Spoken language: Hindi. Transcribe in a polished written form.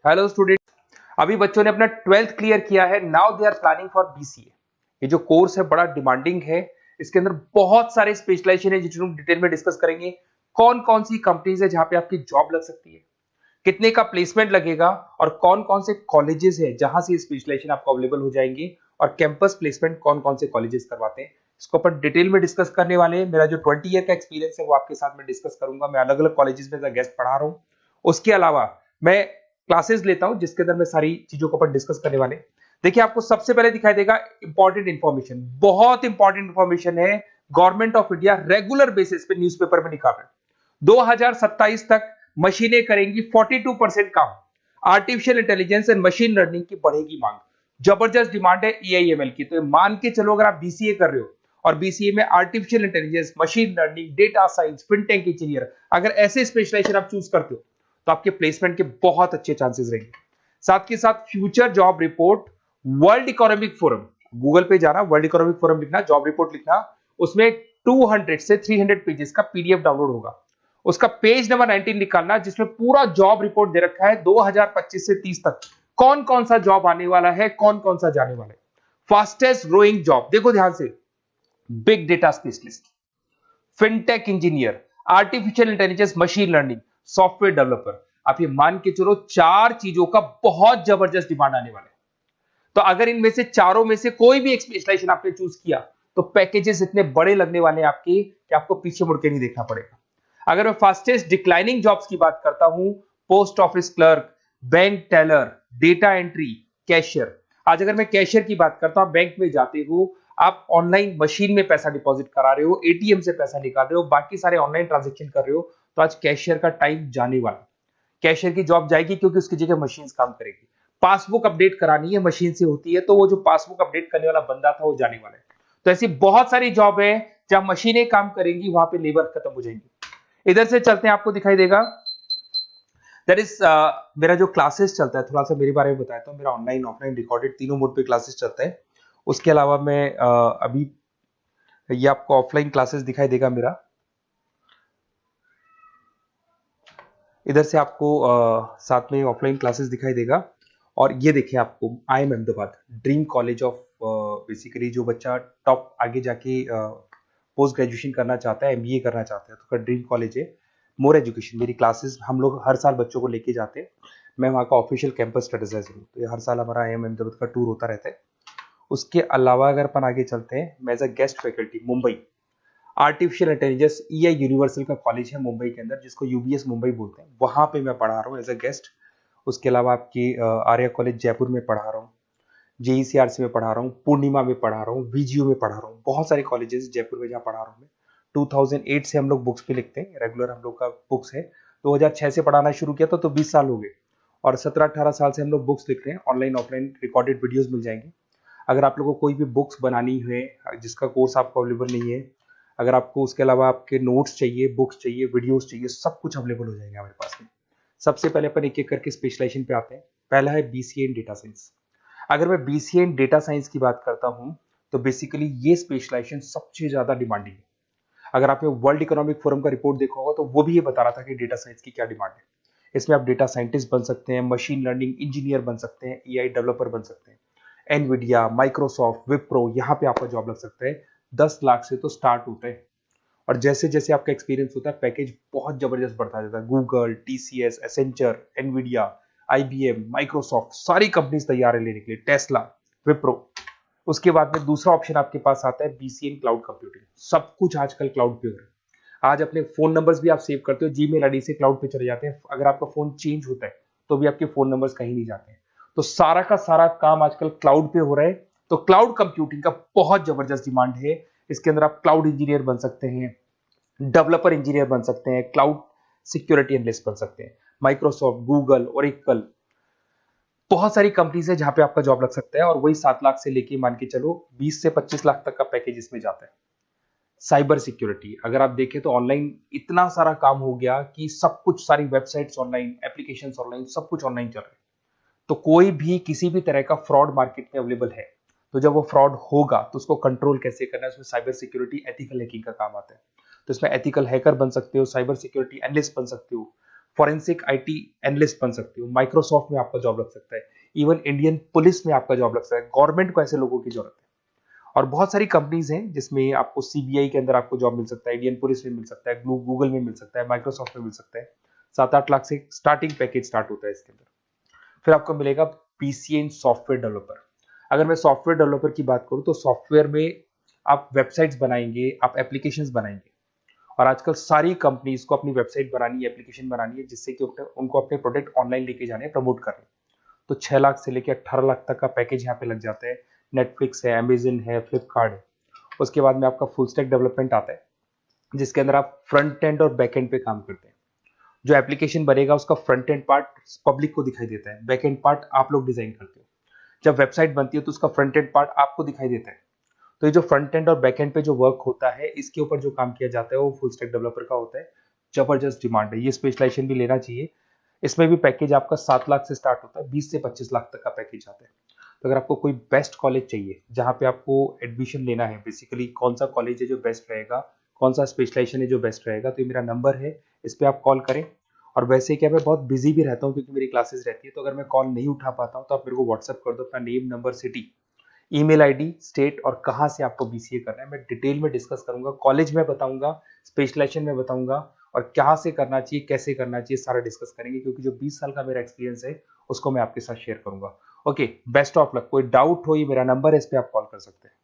Hello student. अभी बच्चों ने अपना 12th क्लियर किया है। Now they are planning for BCA. ये जो कोर्स है बड़ा डिमांडिंग है। इसके अंदर बहुत सारे स्पेशलाइजेशन है जिनको हम डिटेल में डिस्कस करेंगे। कौन कौन सी कंपनीज है जहां पे आपकी जॉब लग सकती है, कितने का प्लेसमेंट लगेगा और कौन कौन से कॉलेजेस है जहां से स्पेशलाइजेशन आपको अवेलेबल हो जाएंगे और कैंपस प्लेसमेंट कौन कौन से कॉलेजेस करवाते हैं, इसको अपन डिटेल में डिस्कस करने वाले हैं। मेरा जो 20 ईयर का एक्सपीरियंस है वो आपके साथ में डिस्कस करूंगा। मैं अलग अलग कॉलेजेस में गेस्ट पढ़ा रहा हूँ। उसके अलावा मैं क्लासेस लेता हूं जिसके अंदर मैं सारी चीजों को अपन डिस्कस करने वाले। देखिए, आपको सबसे पहले दिखाई देगा इंपॉर्टेंट इंफॉर्मेशन, बहुत इंपॉर्टेंट इंफॉर्मेशन है। Government of India regular basis पे न्यूज़पेपर में निकाल रहा है 2027 तक मशीनें करेंगी 42% काम। Artificial intelligence and machine learning की बढ़ेगी मांग। जबरदस्त डिमांड है एआईएमएल की। तो मान के चलो, अगर आप बीसीए कर रहे हो और बीसीए में artificial intelligence, machine learning, data science, fintech engineer, अगर ऐसे स्पेशलाइजेशन आप चूज करते हो तो आपके प्लेसमेंट के बहुत अच्छे चांसेस रहेंगे। साथ के साथ future job report, world economic forum, Google पे जाना, वर्ल्ड इकोनॉमिक फोरम लिखना, जॉब रिपोर्ट लिखना, उसमें 200 से 300 पेजेस का पीडीएफ डाउनलोड होगा। उसका पेज नंबर 19 निकालना जिसमें पूरा जॉब रिपोर्ट दे रखा है 2025 से 30 तक कौन कौन सा जॉब आने वाला है, कौन कौन सा जाने वाला है। फास्टेस्ट ग्रोइंग जॉब देखो ध्यान से, big data specialist, fintech engineer, artificial intelligence, machine learning, software developer. आप ये मान के चलो 4 चीजों का बहुत जबरदस्त डिमांड आने वाला है। तो अगर इनमें से चारों में से कोई भी एक स्पेशलाइजेशन आपने चूज किया तो पैकेजेस इतने बड़े लगने वाले हैं आपके कि आपको पीछे मुड़ के नहीं देखना पड़ेगा। अगर मैं फास्टेस्ट डिक्लाइनिंग जॉब्स की बात करता हूं, post office clerk, bank teller, data entry, cashier. आज अगर मैं कैशियर की बात करता हूं, बैंक में जाते हो, आप ऑनलाइन मशीन में पैसा डिपॉजिट करा रहे हो, एटीएम से पैसा निकाल रहे हो, बाकी सारे ऑनलाइन ट्रांजेक्शन कर रहे हो, तो आज कैशियर का टाइम जाने वाला। कैशियर की जॉब जाएगी क्योंकि उसकी जगह मशीन काम करेगी। पासबुक अपडेट करानी है, मशीन से होती है, तो वो जो पासबुक अपडेट करने वाला बंदा था वो जाने वाला है। तो ऐसी बहुत सारी जॉब है जहां मशीनें काम करेंगी, वहां पे लेबर खत्म हो जाएंगी। इधर से चलते हैं, आपको दिखाई देगा दैट इज मेरा जो क्लासेस चलता है, थोड़ा सा मेरे बारे में बताता हूँ। मेरा ऑनलाइन ऑफलाइन रिकॉर्डेड तीनों मोड पे क्लासेस चलता है। उसके अलावा मैं अभी ये आपको ऑफलाइन क्लासेस दिखाई देगा मेरा। इधर से आपको साथ में ऑफलाइन क्लासेस दिखाई देगा। और ये देखिए, आपको IIM Ahmedabad, dream college of, basically जो बच्चा टॉप आगे जाके पोस्ट ग्रेजुएशन करना चाहता है, एमबीए करना चाहता है, तो का ड्रीम कॉलेज है। मोर एजुकेशन, मेरी क्लासेस हम लोग हर साल बच्चों को लेके जाते हैं। मैं वहाँ का ऑफिशियल कैंपस स्ट्रेटेजाइजर हूँ, तो ये हर साल हमारा IIM अहमदाबाद का टूर होता रहता है। उसके अलावा अगर अपन आगे चलते हैं, मैं as a guest faculty Mumbai artificial intelligence EI universal का कॉलेज है मुंबई के अंदर, जिसको UBS मुंबई बोलते हैं, वहां पे मैं पढ़ा रहा हूँ एज अ गेस्ट। उसके अलावा आपकी आर्या कॉलेज जयपुर में पढ़ा रहा हूँ, JECRC में पढ़ा रहा हूँ, पूर्णिमा में पढ़ा रहा हूँ, VGU में पढ़ा रहा हूँ। बहुत सारे कॉलेजेस जयपुर में जहाँ पढ़ा रहा हूँ मैं। 2008 से हम लोग बुक्स पे लिखते हैं, रेगुलर हम लोग का बुक्स है। 2006 से पढ़ाना शुरू किया तो 20 साल हो गए। और 17-18 साल से हम लोग बुक्स लिख रहे हैं। ऑनलाइन ऑफलाइन रिकॉर्डेड वीडियोस मिल जाएंगे। अगर आप लोगों को कोई भी बुक्स बनानी है जिसका कोर्स आपको अवेलेबल नहीं है, अगर आपको उसके अलावा आपके नोट्स चाहिए, बुक्स चाहिए, वीडियोस चाहिए, सब कुछ अवेलेबल हो जाएगा हमारे पास में। सबसे पहले अपन एक एक करके स्पेशलाइजेशन पे आते हैं। पहला है BCA इन डेटा साइंस। अगर मैं BCA इन डेटा साइंस की बात करता हूं तो बेसिकली ये स्पेशलाइजेशन सबसे ज्यादा डिमांडिंग है। अगर आपने वर्ल्ड इकोनॉमिक फोरम का रिपोर्ट देखा होगा तो वो भी ये बता रहा था कि डेटा साइंस की क्या डिमांड है। इसमें आप डेटा साइंटिस्ट बन सकते हैं, मशीन लर्निंग इंजीनियर बन सकते हैं, AI डेवलपर बन सकते हैं। एनवीडिया, माइक्रोसॉफ्ट, विप्रो, यहाँ पे आपका जॉब लग सकता है। 10 लाख से तो स्टार्ट होता है। और जैसे जैसे आपका एक्सपीरियंस होता है पैकेज बहुत जबरदस्त बढ़ता जाता है। Google, TCS, Accenture, Nvidia, IBM, Microsoft, सारी कंपनीज तैयार है लेने के लिए, टेस्ला, विप्रो। उसके बाद में दूसरा ऑप्शन आपके पास आता है BCA इन क्लाउड कंप्यूटिंग। सब कुछ आजकल क्लाउड पे हो रहा है। आज अपने फोन नंबर्स भी आप सेव करते हो, जीमेल आईडी से क्लाउड पे चले जाते हैं। अगर आपका फोन चेंज होता है तो भी आपके फोन नंबर्स कहीं नहीं जाते हैं। तो सारा का सारा काम आजकल क्लाउड पे हो रहा है। तो क्लाउड कंप्यूटिंग का बहुत जबरदस्त डिमांड है। इसके अंदर आप क्लाउड इंजीनियर बन सकते हैं, डेवलपर इंजीनियर बन सकते हैं, क्लाउड सिक्योरिटी एनालिस्ट बन सकते हैं। माइक्रोसॉफ्ट, गूगल, ओरेकल, बहुत सारी कंपनीज है जहां पे आपका जॉब लग सकता है। और वही 7 लाख से लेके मान के चलो 20 से 25 लाख तक का पैकेज इसमें जाता है। साइबर सिक्योरिटी, अगर आप देखें तो ऑनलाइन इतना सारा काम हो गया कि सब कुछ, सारी वेबसाइट्स ऑनलाइन, एप्लीकेशंस ऑनलाइन, सब कुछ ऑनलाइन चल रहा है। तो कोई भी किसी भी तरह का फ्रॉड मार्केट में अवेलेबल है, तो जब वो फ्रॉड होगा तो उसको कंट्रोल कैसे करना है, उसमें साइबर सिक्योरिटी, एथिकल हैकिंग का काम आता है। तो इसमें एथिकल हैकर बन सकते हो, साइबर सिक्योरिटी एनालिस्ट बन सकते हो, फॉरेंसिक आईटी एनालिस्ट बन सकते हो, माइक्रोसॉफ्ट में आपका जॉब लग सकता है, इवन इंडियन पुलिस में आपका जॉब लग सकता है। गवर्नमेंट को ऐसे लोगों की जरूरत है। और बहुत सारी कंपनीज हैं जिसमें आपको सीबीआई के अंदर आपको जॉब मिल सकता है, इंडियन पुलिस में मिल सकता है, गूगल में मिल सकता है, माइक्रोसॉफ्ट में मिल सकता है। 7-8 लाख से स्टार्टिंग पैकेज स्टार्ट होता है इसके अंदर। फिर आपको मिलेगा पीसीए इन सॉफ्टवेयर डेवलपर। अगर मैं सॉफ्टवेयर डेवलपर की बात करूं तो सॉफ्टवेयर में आप वेबसाइट्स बनाएंगे, आप एप्लीकेशंस बनाएंगे। और आजकल सारी कंपनीज को अपनी वेबसाइट बनानी है, एप्लीकेशन बनानी है, जिससे कि उनको अपने प्रोडक्ट ऑनलाइन लेके जाने हैं, प्रमोट करने। तो 6 लाख से लेकर 18 लाख तक का पैकेज यहाँ पे लग जाता है। नेटफ्लिक्स है, अमेजन है, फ्लिपकार्ट है। उसके बाद में आपका फुल स्टैक डेवलपमेंट आता है, जिसके अंदर आप फ्रंट एंड और बैक एंड पे काम करते हैं। जो एप्लीकेशन बनेगा उसका फ्रंट एंड पार्ट पब्लिक को दिखाई देता है, बैक एंड पार्ट आप लोग डिजाइन करते हो। जब वेबसाइट बनती है तो उसका फ्रंट एंड पार्ट आपको दिखाई देता है। तो ये जो फ्रंट एंड और बैक एंड पे जो वर्क होता है, इसके ऊपर जो काम किया जाता है वो फुल स्टैक डेवलपर का होता है। जबरदस्त डिमांड है, ये स्पेशलाइजेशन भी लेना चाहिए। इसमें भी पैकेज आपका 7 लाख से स्टार्ट होता है, 20 से 25 लाख तक का पैकेज आता है। तो अगर आपको कोई बेस्ट कॉलेज चाहिए जहाँ पे आपको एडमिशन लेना है, बेसिकली कौन सा कॉलेज है जो बेस्ट रहेगा, कौन सा स्पेशलाइजेशन है जो बेस्ट रहेगा, तो ये मेरा नंबर है, इस पर आप कॉल करें। और वैसे क्या, मैं बहुत बिजी भी रहता हूँ क्योंकि मेरी क्लासेस रहती है, तो अगर मैं कॉल नहीं उठा पाता हूँ तो आप मेरे को व्हाट्सअप कर दो अपना name, number, city, email ID, state और कहाँ से आपको बीसीए करना है। मैं डिटेल में डिस्कस करूंगा, कॉलेज में बताऊंगा, स्पेशलाइजेशन में बताऊंगा, और कहाँ से करना चाहिए, कैसे करना चाहिए, सारा डिस्कस करेंगे, क्योंकि जो 20 साल का मेरा एक्सपीरियंस है उसको मैं आपके साथ शेयर करूंगा। Okay, best of luck. कोई डाउट हो, ये मेरा नंबर है, इस पर आप कॉल कर सकते हैं।